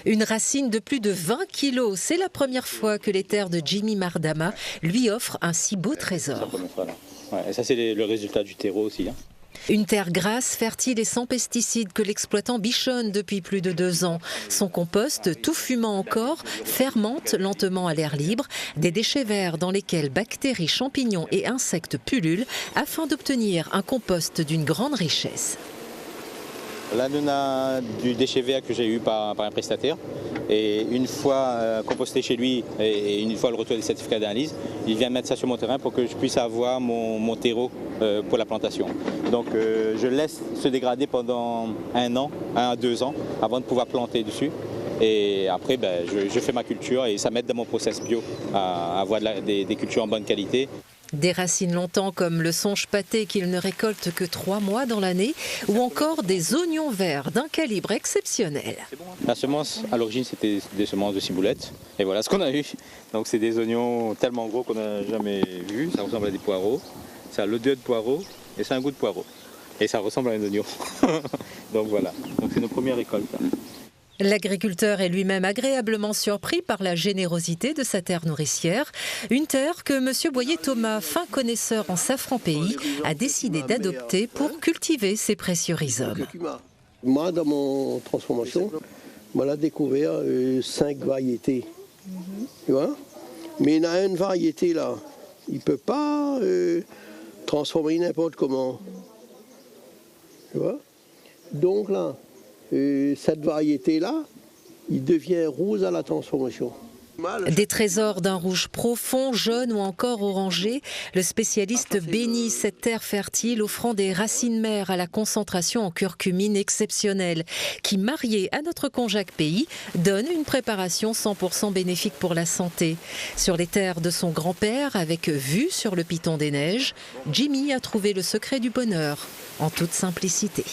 Une racine de plus de 20 kilos. C'est la première fois que les terres de Jimmy Mardama lui offrent un si beau trésor. Et ça, c'est le résultat du terreau aussi. Une terre grasse, fertile et sans pesticides que l'exploitant bichonne depuis plus de 2 ans. Son compost, tout fumant encore, fermente lentement à l'air libre, des déchets verts dans lesquels bactéries, champignons et insectes pullulent afin d'obtenir un compost d'une grande richesse. Là, on a du déchet vert que j'ai eu par un prestataire. Et une fois composté chez lui et une fois le retour des certificats d'analyse, il vient mettre ça sur mon terrain pour que je puisse avoir mon terreau pour la plantation. Donc je laisse se dégrader pendant 1 an, 1 à 2 ans, avant de pouvoir planter dessus. Et après, je fais ma culture et ça m'aide dans mon process bio à avoir des cultures en bonne qualité. Des racines longtemps comme le songe pâté qu'il ne récolte que 3 mois dans l'année, ou encore des oignons verts d'un calibre exceptionnel. La semence, à l'origine, c'était des semences de ciboulette. Et voilà ce qu'on a eu. Donc c'est des oignons tellement gros qu'on n'a jamais vu. Ça ressemble à des poireaux. Ça a l'odeur de poireaux et ça a un goût de poireau. Et ça ressemble à un oignon. Donc voilà. Donc c'est nos premières récoltes. L'agriculteur est lui-même agréablement surpris par la générosité de sa terre nourricière. Une terre que M. Boyer-Thomas, fin connaisseur en safran pays, a décidé d'adopter pour cultiver ses précieux rhizomes. Moi, dans mon transformation, on a découvert 5 variétés. Tu vois? Mais il y en a une variété là. Il ne peut pas transformer n'importe comment. Tu vois? Donc là, cette variété-là, il devient rose à la transformation. Des trésors d'un rouge profond, jaune ou encore orangé, le spécialiste bénit cette terre fertile offrant des racines mères à la concentration en curcumine exceptionnelle qui, mariée à notre konjac pays, donne une préparation 100% bénéfique pour la santé. Sur les terres de son grand-père, avec vue sur le piton des neiges, Jimmy a trouvé le secret du bonheur en toute simplicité.